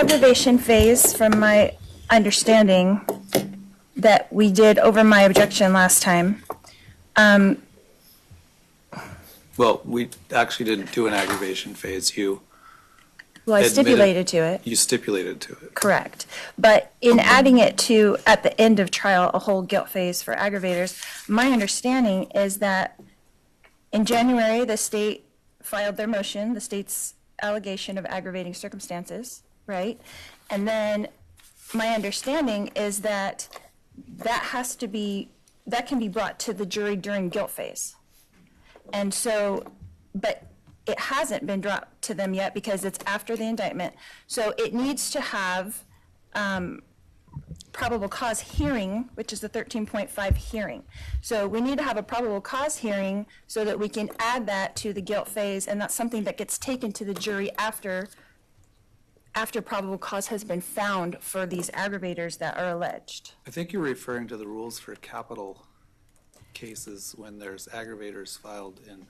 aggravation phase, from my understanding that we did over my objection last time, Well, we actually didn't do an aggravation phase. well, I stipulated to it. You stipulated to it. Correct. But in adding it to, at the end of trial, a whole guilt phase for aggravators, my understanding is that in January, the state filed their motion, the state's allegation of aggravating circumstances, right? And then my understanding is that that can be brought to the jury during guilt phase. And so, but it hasn't been brought to them yet because it's after the indictment. So it needs to have probable cause hearing, which is the 13.5 hearing. So we need to have a probable cause hearing so that we can add that to the guilt phase, and that's something that gets taken to the jury after probable cause has been found for these aggravators that are alleged. I think you're referring to the rules for capital cases when there's aggravators filed in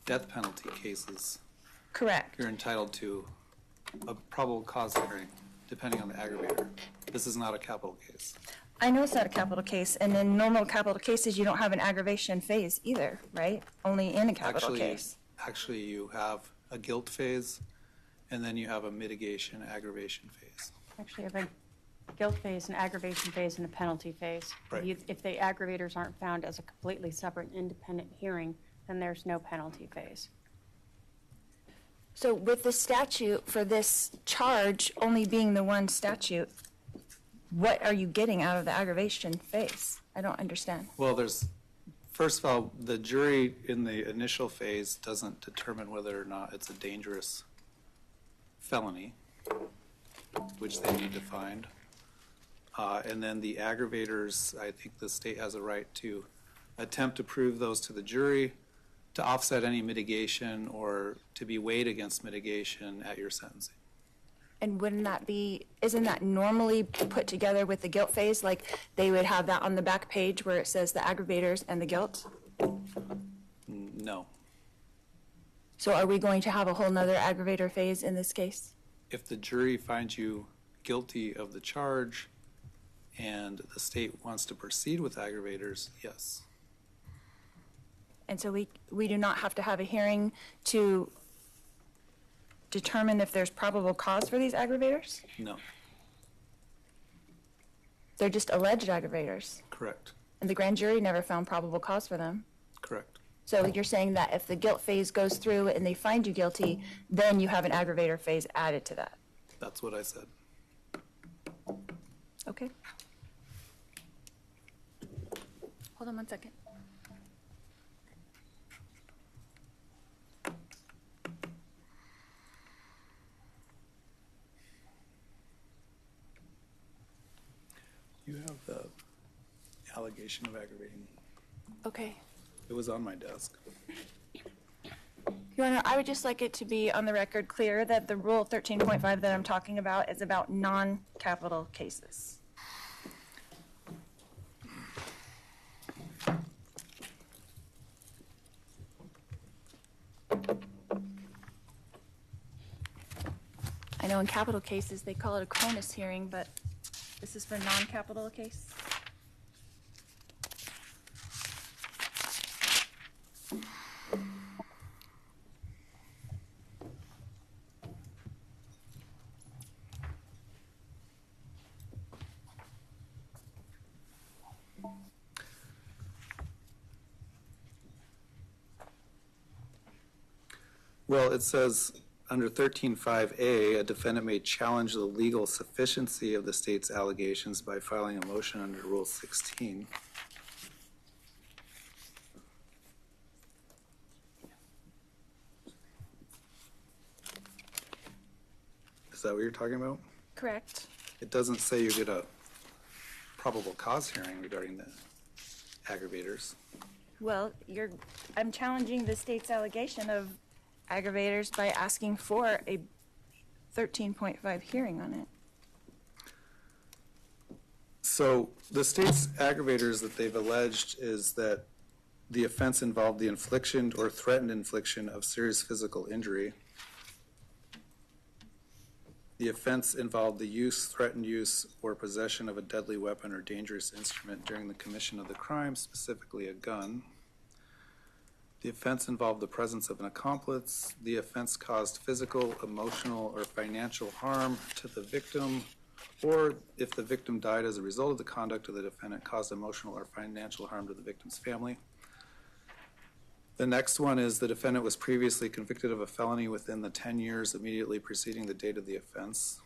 death penalty cases. Correct. You're entitled to a probable cause hearing depending on the aggravator. This is not a capital case. I know it's not a capital case, and in normal capital cases, you don't have an aggravation phase either, right? Only in a capital case. Actually, you have a guilt phase, and then you have a mitigation aggravation phase. Actually, you have a guilt phase, an aggravation phase, and a penalty phase. Right. If the aggravators aren't found as a completely separate independent hearing, then there's no penalty phase. So with the statute for this charge only being the one statute, what are you getting out of the aggravation phase? I don't understand. Well, first of all, the jury in the initial phase doesn't determine whether or not it's a dangerous felony, which they need to find. And then the aggravators, I think the state has a right to attempt to prove those to the jury, to offset any mitigation or to be weighed against mitigation at your sentencing. And isn't that normally put together with the guilt phase? Like they would have that on the back page where it says the aggravators and the guilt? No. So are we going to have a whole nother aggravator phase in this case? If the jury finds you guilty of the charge and the state wants to proceed with aggravators, yes. And so we do not have to have a hearing to determine if there's probable cause for these aggravators? No. They're just alleged aggravators. Correct. And the grand jury never found probable cause for them. Correct. So you're saying that if the guilt phase goes through and they find you guilty, then you have an aggravator phase added to that? That's what I said. Okay. Hold on one second. You have the allegation of aggravating. Okay. It was on my desk. Your Honor, I would just like it to be on the record clear that the Rule 13.5 that I'm talking about is about non-capital cases. I know in capital cases they call it a Cronus hearing, but this is for non-capital case. Well, it says under 13.5A, a defendant may challenge the legal sufficiency of the state's allegations by filing a motion under Rule 16. Is that what you're talking about? Correct. It doesn't say you get a probable cause hearing regarding the aggravators. Well, I'm challenging the state's allegation of aggravators by asking for a 13.5 hearing on it. So the state's aggravators that they've alleged is that the offense involved the infliction or threatened infliction of serious physical injury. The offense involved the use, threatened use, or possession of a deadly weapon or dangerous instrument during the commission of the crime, specifically a gun. The offense involved the presence of an accomplice. The offense caused physical, emotional, or financial harm to the victim, or if the victim died as a result of the conduct of the defendant, caused emotional or financial harm to the victim's family. The next one is the defendant was previously convicted of a felony within the 10 years immediately preceding the date of the offense.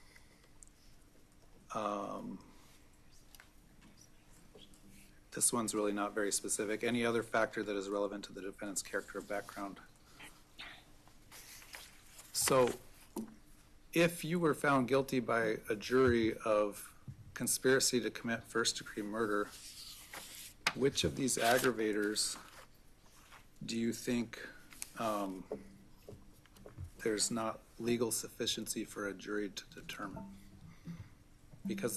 This one's really not very specific. Any other factor that is relevant to the defendant's character or background. So if you were found guilty by a jury of conspiracy to commit first-degree murder, which of these aggravators do you think there's not legal sufficiency for a jury to determine? Because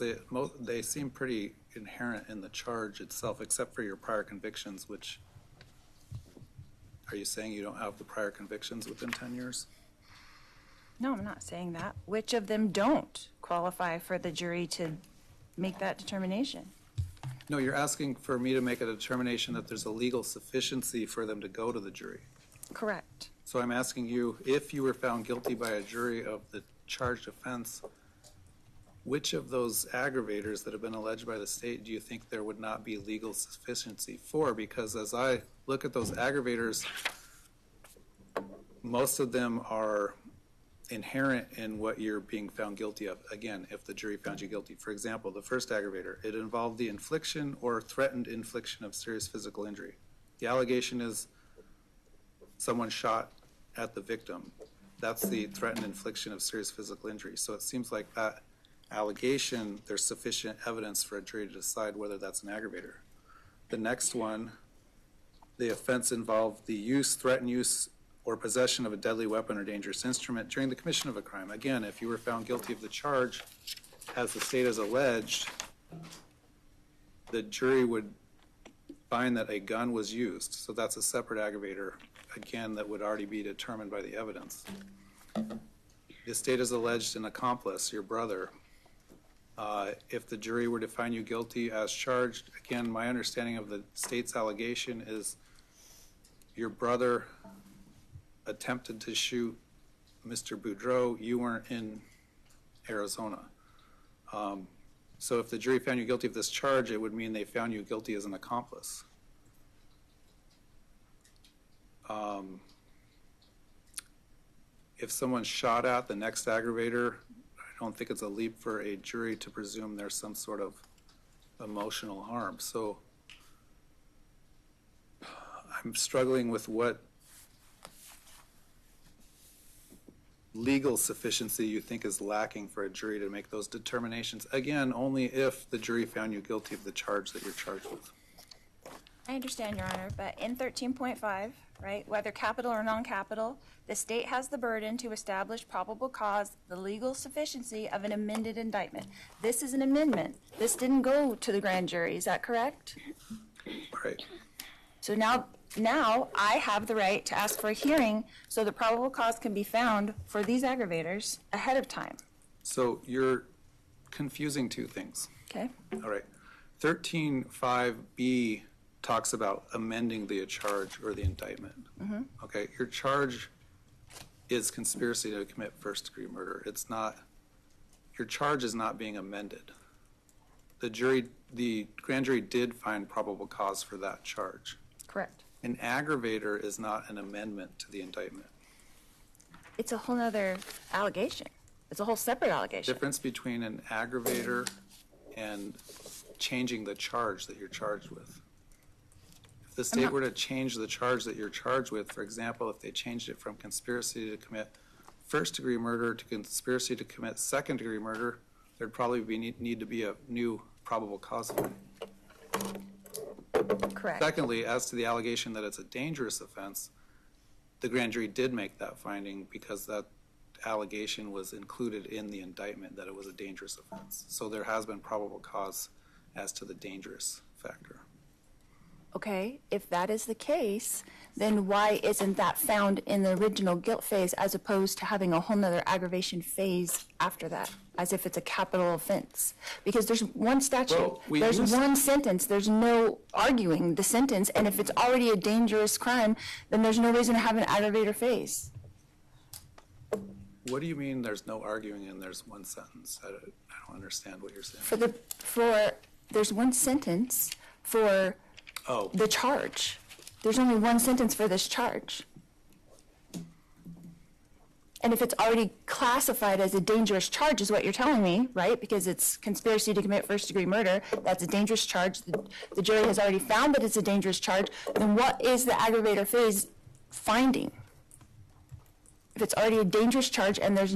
they seem pretty inherent in the charge itself, except for your prior convictions, which, are you saying you don't have the prior convictions within 10 years? No, I'm not saying that. Which of them don't qualify for the jury to make that determination? No, you're asking for me to make a determination that there's a legal sufficiency for them to go to the jury. Correct. So I'm asking you, if you were found guilty by a jury of the charged offense, which of those aggravators that have been alleged by the state do you think there would not be legal sufficiency for? Because as I look at those aggravators, most of them are inherent in what you're being found guilty of. Again, if the jury found you guilty. For example, the first aggravator, it involved the infliction or threatened infliction of serious physical injury. The allegation is someone shot at the victim. That's the threatened infliction of serious physical injury. So it seems like that allegation, there's sufficient evidence for a jury to decide whether that's an aggravator. The next one, the offense involved the use, threatened use, or possession of a deadly weapon or dangerous instrument during the commission of a crime. Again, if you were found guilty of the charge, as the state has alleged, the jury would find that a gun was used. So that's a separate aggravator, again, that would already be determined by the evidence. The state has alleged an accomplice, your brother. If the jury were to find you guilty as charged, again, my understanding of the state's allegation is your brother attempted to shoot Mr. Boudreaux. You weren't in Arizona. So if the jury found you guilty of this charge, it would mean they found you guilty as an accomplice. If someone shot at the next aggravator, I don't think it's a leap for a jury to presume there's some sort of emotional harm. So I'm struggling with what legal sufficiency you think is lacking for a jury to make those determinations. Again, only if the jury found you guilty of the charge that you're charged with. I understand, Your Honor, but in 13.5, right, whether capital or non-capital, the state has the burden to establish probable cause, the legal sufficiency of an amended indictment. This is an amendment. This didn't go to the grand jury. Is that correct? Right. So now I have the right to ask for a hearing so the probable cause can be found for these aggravators ahead of time. So you're confusing two things. Okay? All right. 13.5b talks about amending the charge or the indictment. Mm-hmm. Okay. Your charge is conspiracy to commit first-degree murder. It's not, your charge is not being amended. The grand jury did find probable cause for that charge. Correct. An aggravator is not an amendment to the indictment. It's a whole other allegation. It's a whole separate allegation. Difference between an aggravator and changing the charge that you're charged with. If the state were to change the charge that you're charged with, for example, if they changed it from conspiracy to commit first-degree murder to conspiracy to commit second-degree murder, there'd probably need to be a new probable cause for it. Correct. Secondly, as to the allegation that it's a dangerous offense, the grand jury did make that finding because that allegation was included in the indictment that it was a dangerous offense. So there has been probable cause as to the dangerous factor. Okay, if that is the case, then why isn't that found in the original guilt phase as opposed to having a whole nother aggravation phase after that, as if it's a capital offense? Because there's one statute, Well, we there's used- one sentence, there's no arguing the sentence, and if it's already a dangerous crime, then there's no reason to have an aggravator phase. What do you mean there's no arguing and there's one sentence? I don't understand what you're saying. There's one sentence for Oh, the charge. There's only one sentence for this charge. And if it's already classified as a dangerous charge, is what you're telling me, right? Because it's conspiracy to commit first-degree murder, that's a dangerous charge. The jury has already found that it's a dangerous charge. Then what is the aggravator phase finding? If it's already a dangerous charge and there's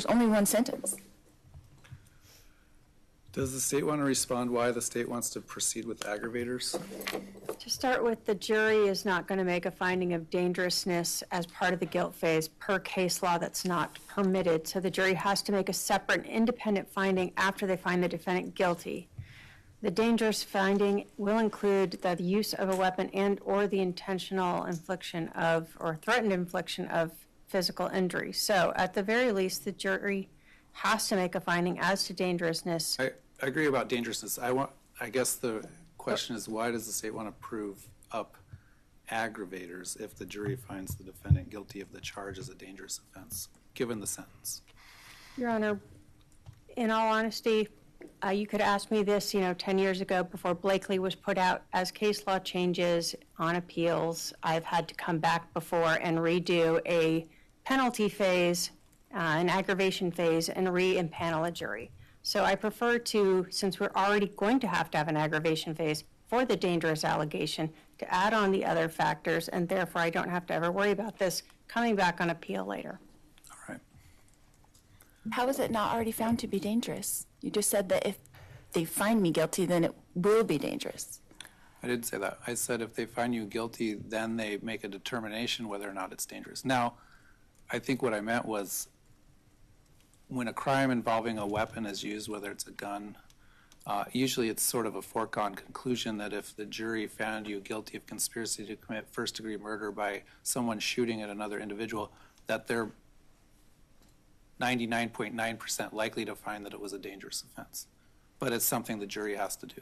only one sentence. does the state want to respond why the state wants to proceed with aggravators? To start with, the jury is not going to make a finding of dangerousness as part of the guilt phase per case law. That's not permitted. So the jury has to make a separate independent finding after they find the defendant guilty. The dangerous finding will include the use of a weapon and or the intentional infliction of or threatened infliction of physical injury. So at the very least, the jury has to make a finding as to dangerousness. I agree about dangerousness. I guess the question is, why does the state want to prove up aggravators if the jury finds the defendant guilty of the charge as a dangerous offense, given the sentence? Your Honor, in all honesty, you could ask me this, 10 years ago before Blakely was put out. As case law changes on appeals, I've had to come back before and redo a penalty phase, an aggravation phase, and re-impanel a jury. So I prefer to, since we're already going to have an aggravation phase for the dangerous allegation, to add on the other factors, and therefore I don't have to ever worry about this coming back on appeal later. All right. How is it not already found to be dangerous? You just said that if they find me guilty, then it will be dangerous. I didn't say that. I said if they find you guilty, then they make a determination whether or not it's dangerous. Now, I think what I meant was when a crime involving a weapon is used, whether it's a gun, usually it's sort of a foregone conclusion that if the jury found you guilty of conspiracy to commit first-degree murder by someone shooting at another individual, that they're 99.9% likely to find that it was a dangerous offense. But it's something the jury has to do.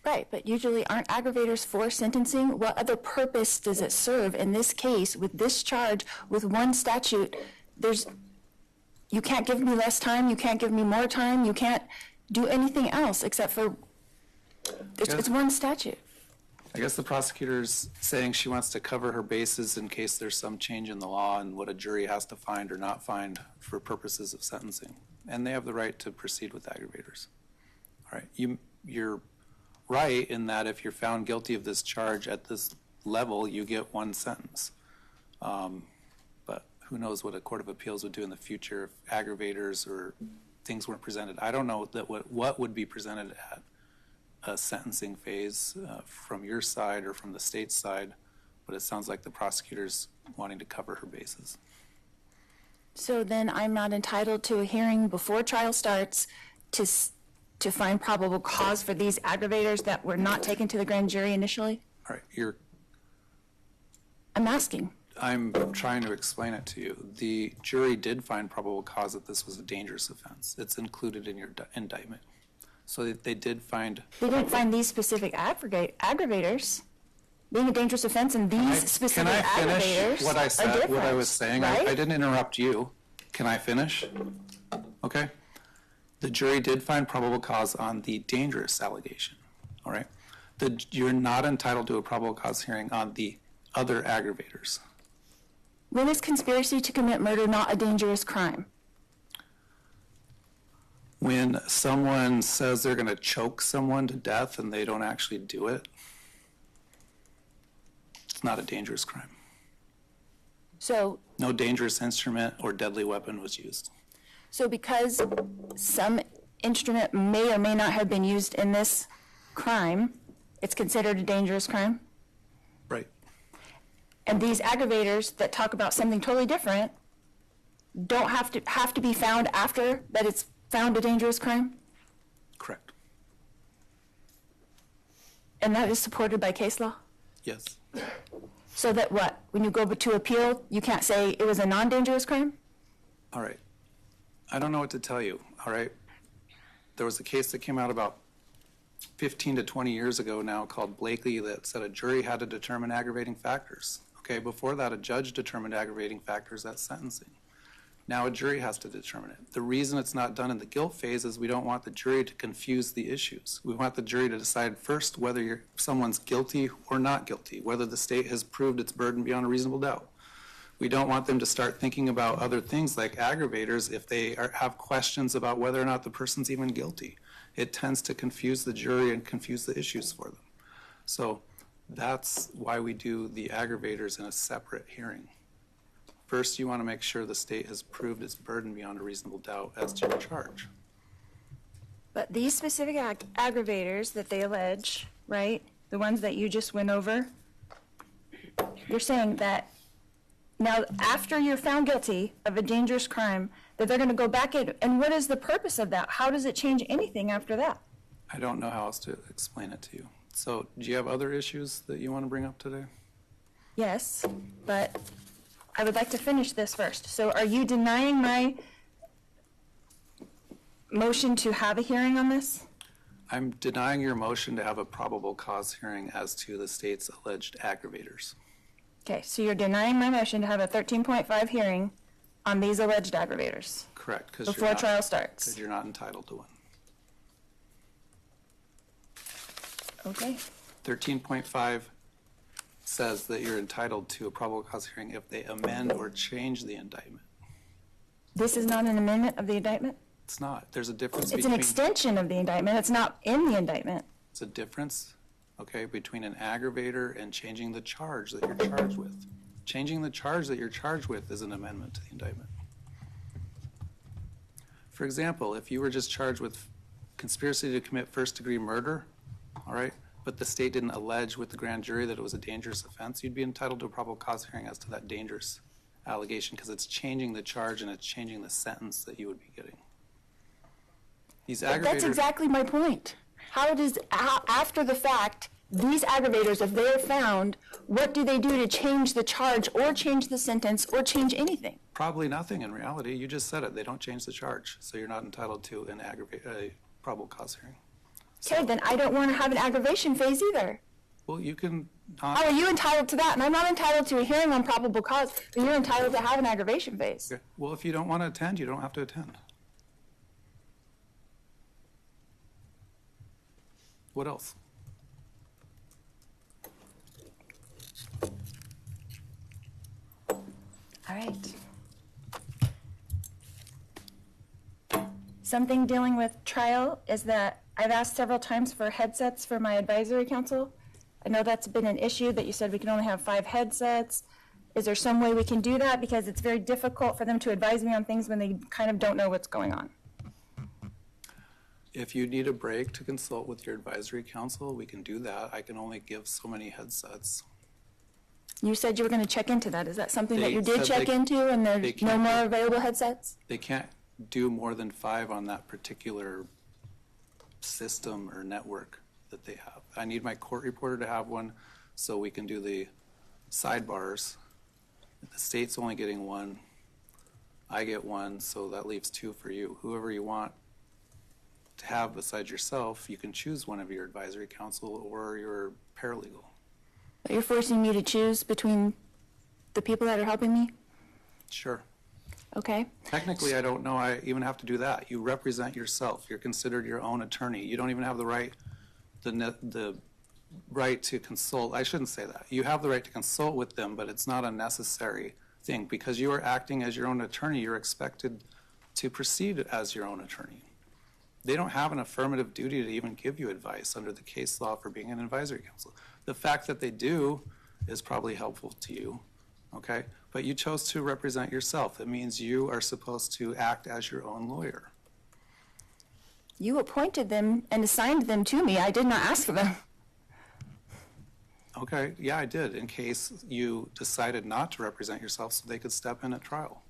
Right, but usually aren't aggravators for sentencing? What other purpose does it serve in this case with this charge, with one statute? You can't give me less time, you can't give me more time, you can't do anything else except for, it's one statute. I guess the prosecutor's saying she wants to cover her bases in case there's some change in the law and what a jury has to find or not find for purposes of sentencing. And they have the right to proceed with aggravators. All right, you're right in that if you're found guilty of this charge at this level, you get one sentence. But who knows what a court of appeals would do in the future if aggravators or things weren't presented. I don't know that what would be presented at a sentencing phase from your side or from the state's side, but it sounds like the prosecutor's wanting to cover her bases. So then I'm not entitled to a hearing before trial starts to find probable cause for these aggravators that were not taken to the grand jury initially? All right, I'm asking. I'm trying to explain it to you. The jury did find probable cause that this was a dangerous offense. It's included in your indictment. So they did find... They didn't find these specific aggravators being a dangerous offense, and these specific aggravators Can I finish what I said, are different, what I was saying? right? I didn't interrupt you. Can I finish? Okay. The jury did find probable cause on the dangerous allegation, all right? You're not entitled to a probable cause hearing on the other aggravators. When is conspiracy to commit murder not a dangerous crime? When someone says they're going to choke someone to death and they don't actually do it, it's not a dangerous crime. So No dangerous instrument or deadly weapon was used. So because some instrument may or may not have been used in this crime, it's considered a dangerous crime? Right. And these aggravators that talk about something totally different don't have to be found after that it's found a dangerous crime? Correct. And that is supported by case law? Yes. So that what? When you go to appeal, you can't say it was a non-dangerous crime? All right. I don't know what to tell you, all right? There was a case that came out about 15 to 20 years ago now called Blakely that said a jury had to determine aggravating factors. Okay, before that, a judge determined aggravating factors at sentencing. Now a jury has to determine it. The reason it's not done in the guilt phase is we don't want the jury to confuse the issues. We want the jury to decide first whether someone's guilty or not guilty, whether the state has proved its burden beyond a reasonable doubt. We don't want them to start thinking about other things like aggravators if they have questions about whether or not the person's even guilty. It tends to confuse the jury and confuse the issues for them. So that's why we do the aggravators in a separate hearing. First, you want to make sure the state has proved its burden beyond a reasonable doubt as to your charge. But these specific aggravators that they allege, right, the ones that you just went over, you're saying that now after you're found guilty of a dangerous crime, that they're going to go back in, and what is the purpose of that? How does it change anything after that? I don't know how else to explain it to you. So do you have other issues that you want to bring up today? Yes, but I would like to finish this first. So are you denying my motion to have a hearing on this? I'm denying your motion to have a probable cause hearing as to the state's alleged aggravators. Okay, so you're denying my motion to have a 13.5 hearing on these alleged aggravators Correct, before trial starts. because you're not entitled to one. Okay. 13.5 says that you're entitled to a probable cause hearing if they amend or change the indictment. This is not an amendment of the indictment? It's not. There's a difference It's an between... extension of the indictment. It's not in the indictment. It's a difference, okay, between an aggravator and changing the charge that you're charged with. Changing the charge that you're charged with is an amendment to the indictment. For example, if you were just charged with conspiracy to commit first-degree murder, all right, but the state didn't allege with the grand jury that it was a dangerous offense, you'd be entitled to a probable cause hearing as to that dangerous allegation because it's changing the charge and it's changing the sentence that you would be getting. These aggravators... That's exactly my point. After the fact, these aggravators, if they're found, what do they do to change the charge or change the sentence or change anything? Probably nothing in reality. You just said it. They don't change the charge, so you're not entitled to a probable cause hearing. Okay, then I don't want to have an aggravation phase either. Well, you can How not... are you entitled to that? And I'm not entitled to a hearing on probable cause, but you're entitled to have an aggravation phase. Okay. Well, if you don't want to attend, you don't have to attend. What else? All right. Something dealing with trial is that I've asked several times for headsets for my advisory council. I know that's been an issue that you said we can only have 5 headsets. Is there some way we can do that? Because it's very difficult for them to advise me on things when they kind of don't know what's going on. If you need a break to consult with your advisory council, we can do that. I can only give so many headsets. You said you were going to check into that. Is that something that They you did said check they- into and they there's no can't more do- available headsets? They can't do more than 5 on that particular system or network that they have. I need my court reporter to have one so we can do the sidebars. The state's only getting 1. I get 1, so that leaves 2 for you. Whoever you want to have besides yourself, you can choose one of your advisory council or your paralegal. But you're forcing me to choose between the people that are helping me? Sure. Okay. Technically, I don't know I even have to do that. You represent yourself. You're considered your own attorney. You don't even have the right, the right to consult. I shouldn't say that. You have the right to consult with them, but it's not a necessary thing. Because you are acting as your own attorney, you're expected to proceed as your own attorney. They don't have an affirmative duty to even give you advice under the case law for being an advisory council. The fact that they do is probably helpful to you, okay? But you chose to represent yourself. It means you are supposed to act as your own lawyer. You appointed them and assigned them to me. I did not ask for them. Okay, yeah, I did, in case you decided not to represent yourself so they could step in at trial.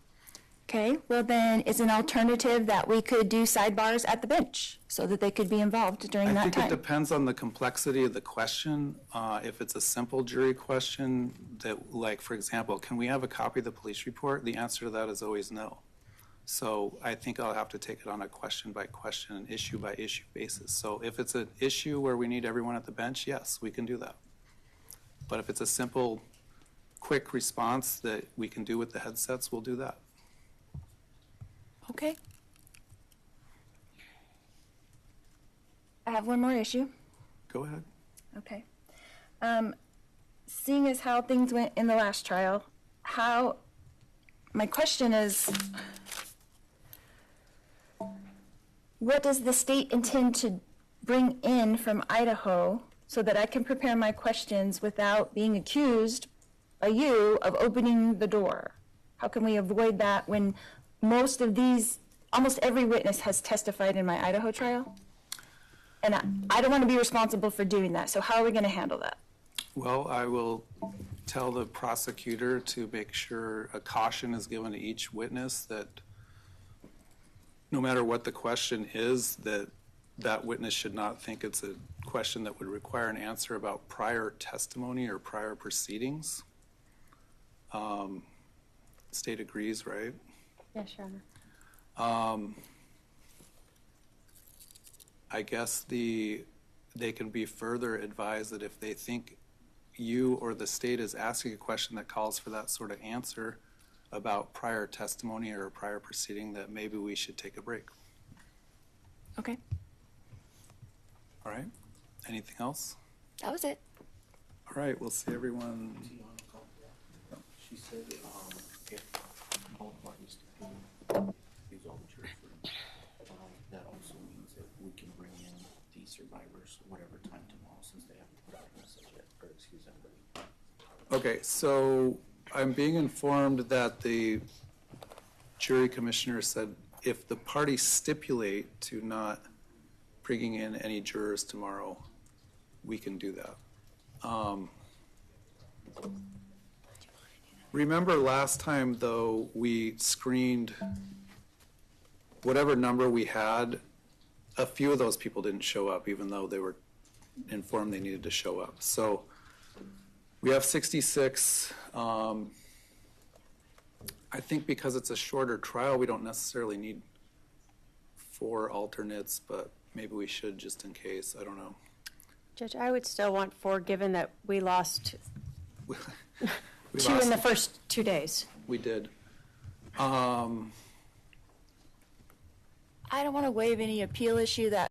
Okay, well then, is an alternative that we could do sidebars at the bench so that they could be involved during I that think it time? depends on the complexity of the question. If it's a simple jury question that, like, for example, can we have a copy of the police report? The answer to that is always no. So I think I'll have to take it on a question by question and issue by issue basis. So if it's an issue where we need everyone at the bench, yes, we can do that. But if it's a simple, quick response that we can do with the headsets, we'll do that. Okay. I have one more issue. Go ahead. Okay. Seeing as how things went in the last trial, my question is, what does the state intend to bring in from Idaho so that I can prepare my questions without being accused by you of opening the door? How can we avoid that when almost every witness has testified in my Idaho trial? And I don't want to be responsible for doing that, so how are we going to handle that? Well, I will tell the prosecutor to make sure a caution is given to each witness that no matter what the question is, that witness should not think it's a question that would require an answer about prior testimony or prior proceedings. State agrees, right? Yes, Your Honor. I guess they can be further advised that if they think you or the state is asking a question that calls for that sort of answer about prior testimony or a prior proceeding, that maybe we should take a break. Okay, All right? Anything else? that was it. All right, we'll see everyone. She said, if both parties use all the jury for that also means that we can bring in the survivors whatever time tomorrow, since they haven't put out a message yet, or excuse everybody. Okay, so I'm being informed that the jury commissioner said if the parties stipulate to not bringing in any jurors tomorrow, we can do that. Remember last time, though, we screened whatever number we had. A few of those people didn't show up, even though they were informed they needed to show up. So we have 66. I think because it's a shorter trial, we don't necessarily need 4 alternates, but maybe we should just in case. I don't know. Judge, I would still want 4, given that we lost We 2 in the first 2 days. We did. I don't want to waive any appeal issue that